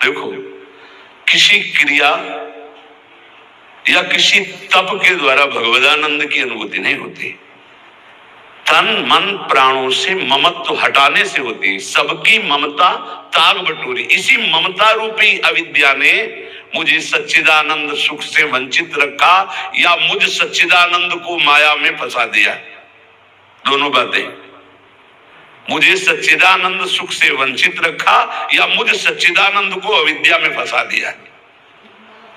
देखो, किसी क्रिया या किसी तप के द्वारा भगवदानंद की अनुभूति नहीं होती। तन मन प्राणों से ममत्व हटाने से होती। सबकी ममता ताग बटोरी। इसी ममता रूपी अविद्या ने मुझे सच्चिदानंद सुख से वंचित रखा या मुझ सच्चिदानंद को माया में फंसा दिया। दोनों बातें। मुझे सच्चिदानंद सुख से वंचित रखा या मुझ सच्चिदानंद को अविद्या में फंसा दिया।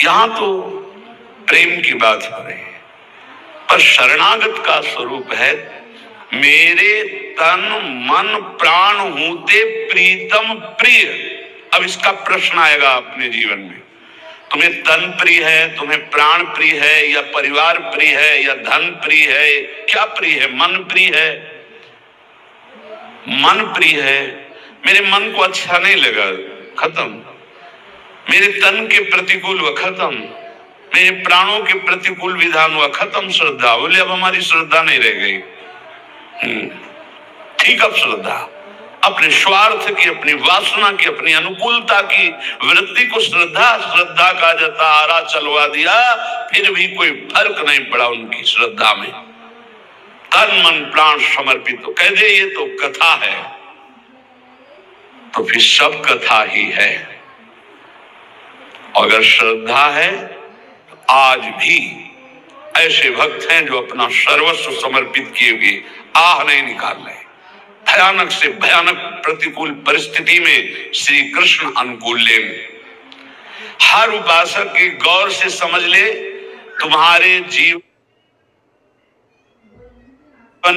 यहां तो प्रेम की बात हो रही है, पर शरणागत का स्वरूप है मेरे तन मन प्राण हूते प्रीतम प्रिय। अब इसका प्रश्न आएगा अपने जीवन में। तुम्हें तन प्रिय है, तुम्हें प्राण प्रिय है, या परिवार प्रिय है, या धन प्रिय है, क्या प्रिय है? मन प्रिय है। मन प्रिय है। मेरे मन को अच्छा नहीं लगा, खत्म। मेरे तन के प्रतिकूल हुआ, खत्म। मेरे प्राणों के प्रतिकूल विधान हुआ, खत्म। श्रद्धा बोले अब हमारी श्रद्धा नहीं रह गई। ठीक, अब श्रद्धा अपने स्वार्थ की, अपनी वासना की, अपनी अनुकूलता की वृत्ति को श्रद्धा का जतारा चलवा दिया, फिर भी कोई फर्क नहीं पड़ा उनकी श्रद्धा में। तन मन प्राण समर्पित तो कह दे ये तो कथा है, तो फिर सब कथा ही है। अगर श्रद्धा है तो आज भी ऐसे भक्त हैं जो अपना सर्वस्व समर्पित किए हुए आह नहीं निकाल रहे। भयानक से भयानक प्रतिकूल परिस्थिति में श्री कृष्ण अनुकूल ले। हर उपासक की गौर से समझ ले, तुम्हारे जीवन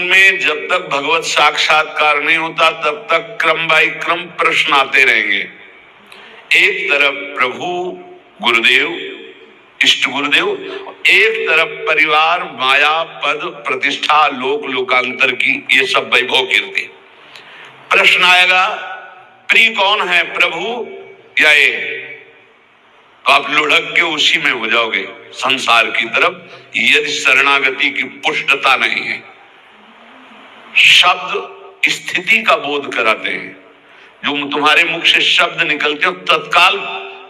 में जब तक भगवत साक्षात्कार नहीं होता तब तक क्रम बाई क्रम प्रश्न आते रहेंगे। एक तरफ प्रभु गुरुदेव, इष्ट गुरुदेव, एक तरफ परिवार, माया, पद, प्रतिष्ठा, लोक लोकांतर की ये सब वैभव कीर्ति। प्रश्न आएगा प्रिय कौन है, प्रभु या ये? तो आप लुढ़क के उसी में हो जाओगे संसार की तरफ, यदि शरणागति की पुष्टता नहीं है। शब्द स्थिति का बोध कराते हैं। जो तुम्हारे मुख से शब्द निकलते हो तत्काल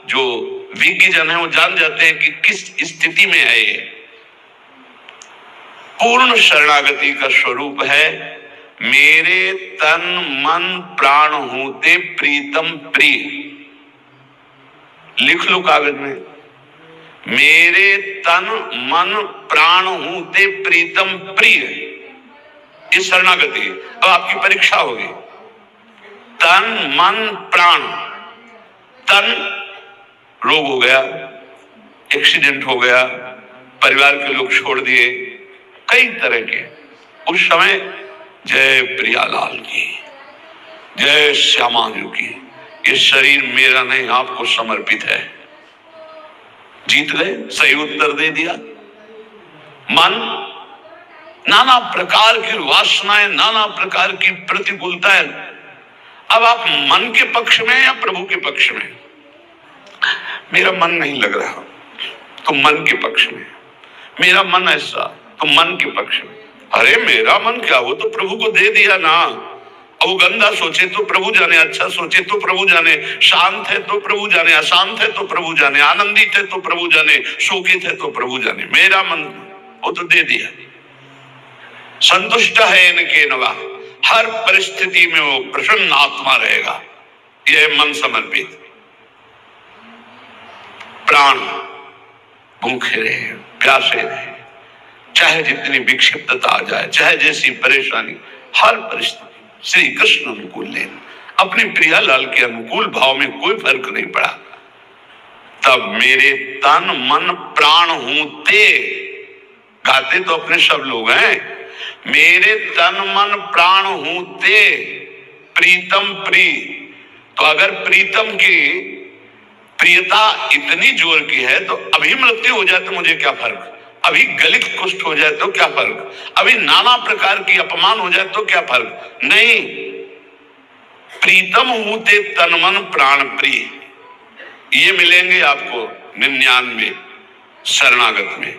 जो विज्ञ जन है वो जान जाते हैं कि किस स्थिति में है ये। पूर्ण शरणागति का स्वरूप है मेरे तन मन प्राण होते प्रीतम प्रिय। लिख लो कागज में, मेरे तन मन प्राण होते प्रीतम प्रिय। ये शरणागति। अब आपकी परीक्षा होगी। तन मन प्राण। तन रोग हो गया, एक्सीडेंट हो गया, परिवार के लोग छोड़ दिए, कई तरह के। उस समय जय प्रियालाल की, जय श्यामाजू की, ये शरीर मेरा नहीं आपको समर्पित है। जीत गए, सही उत्तर दे दिया। मन नाना प्रकार की वासनाएं, नाना प्रकार की प्रतिकूलताएं। अब आप मन के पक्ष में या प्रभु के पक्ष में? मेरा मन नहीं लग रहा तो मन के पक्ष में, मेरा मन ऐसा तो मन के पक्ष में। अरे मेरा मन क्या, वो तो प्रभु को दे दिया ना। अब वो गंदा सोचे तो प्रभु जाने, अच्छा सोचे तो प्रभु जाने, शांत है तो प्रभु जाने, अशांत है तो प्रभु जाने, आनंदित है तो प्रभु जाने, शोकित है तो प्रभु जाने। मेरा मन वो तो दे दिया। संतुष्ट है इनके नवा, हर परिस्थिति में वो प्रसन्न आत्मा रहेगा। यह मन समर्पित। प्राण भूखे रहे, प्यासे रहे, चाहे जितनी विक्षिप्तता आ जाए, चाहे जैसी परेशानी, हर परिस्थिति श्री कृष्ण अनुकूल ले। अपने प्रियालाल के अनुकूल भाव में कोई फर्क नहीं पड़ा। तब मेरे तन मन प्राण हूते, गाते तो अपने सब लोग हैं। मेरे तन मन प्राण हूते प्रीतम प्रिय। तो अगर प्रीतम की प्रियता इतनी जोर की है तो अभी मृत्यु हो जाए तो मुझे क्या फर्क? अभी गलित कुष्ठ हो जाए तो क्या फर्क? अभी नाना प्रकार की अपमान हो जाए तो क्या फर्क? नहीं, प्रीतम हूते तन मन प्राण प्रिय, ये मिलेंगे आपको 99 शरणागत में।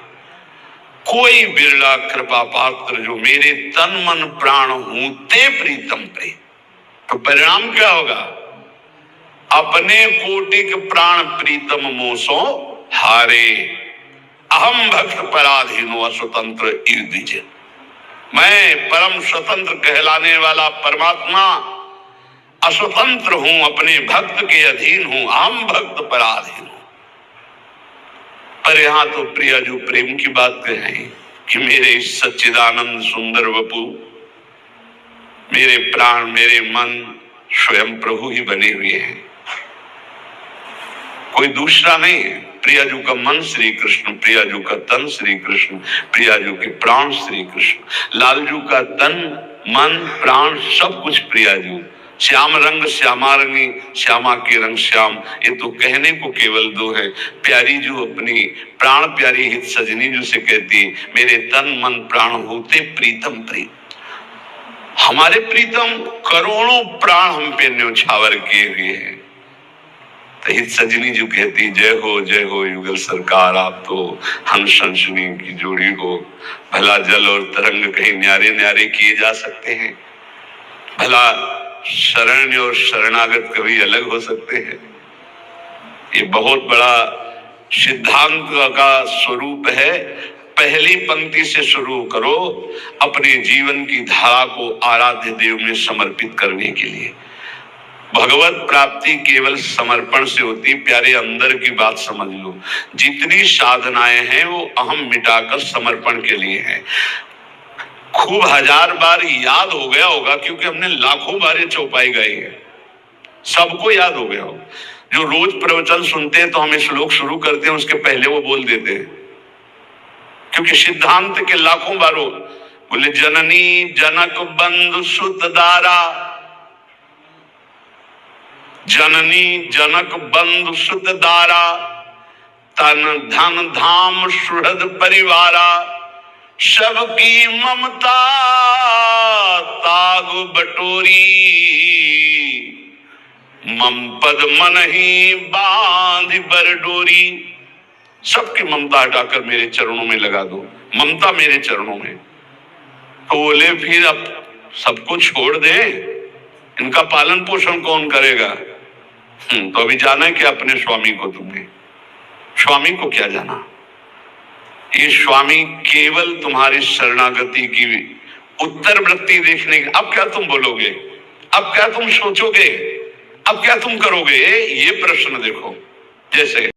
कोई बिरला कृपा पात्र जो मेरे तन मन प्राण हूते प्रीतम प्रिय। तो परिणाम क्या होगा? अपने कोटिक प्राण प्रीतम मोसो हारे, अहम भक्त पराधीनो अस्वतंत्र युद्ध। मैं परम स्वतंत्र कहलाने वाला परमात्मा अस्वतंत्र हूं, अपने भक्त के अधीन हूं, अहम भक्त पराधीन हूं। पर यहां तो प्रिया जो प्रेम की बात कहें कि मेरे इस सच्चिदानंद सुंदर वपु, मेरे प्राण, मेरे मन स्वयं प्रभु ही बने हुए हैं, कोई दूसरा नहीं है। प्रियाजू का मन श्री कृष्ण, प्रियाजू का तन श्री कृष्ण, प्रियाजू के प्राण श्री कृष्ण, लालजू का तन मन प्राण सब कुछ प्रियाजू। श्याम रंग श्यामा रंगी, श्यामा के रंग श्याम, ये तो कहने को केवल दो है। प्यारी जू अपनी प्राण प्यारी हित सजनी जू से कहती, मेरे तन मन प्राण होते प्रीतम प्रीत। हमारे प्रीतम करोड़ों प्राण हम पे न्योछावर किए हुए हैं। तो हित सजनी जो कहती, जय हो युगल सरकार, आप तो हंस हंसनी की जोड़ी हो। भला जल और तरंग कहीं न्यारे न्यारे किए जा सकते हैं? भला शरण और शरणागत कभी अलग हो सकते हैं? ये बहुत बड़ा सिद्धांत का स्वरूप है। पहली पंक्ति से शुरू करो अपने जीवन की धारा को आराध्य देव में समर्पित करने के लिए। भगवत प्राप्ति केवल समर्पण से होती। प्यारे, अंदर की बात समझ लो, जितनी साधनाएं हैं वो अहम मिटाकर समर्पण के लिए हैं। खूब हजार बार याद हो गया होगा, क्योंकि हमने लाखों बार ये चौपाई गाई है, सबको याद हो गया हो। जो रोज प्रवचन सुनते हैं तो हम श्लोक शुरू करते हैं, उसके पहले वो बोल देते हैं, क्योंकि सिद्धांत के लाखों बारों बोले, जननी जनक बंधु सुत दारा, जननी जनक बंधु सुत दारा, तन धन धाम सुहृद परिवारा, सबकी ममता ताग बटोरी, मम पद मन ही बांध बर डोरी। सबकी ममता हटाकर मेरे चरणों में लगा दो, ममता मेरे चरणों में। तो बोले फिर अब सबको छोड़ दे, इनका पालन पोषण कौन करेगा? तो अभी जाना है कि अपने स्वामी को, तुमने स्वामी को क्या जाना? ये स्वामी केवल तुम्हारी शरणागति की उत्तर वृत्ति देखने के। अब क्या तुम बोलोगे, अब क्या तुम सोचोगे, अब क्या तुम करोगे, ये प्रश्न देखो। जैसे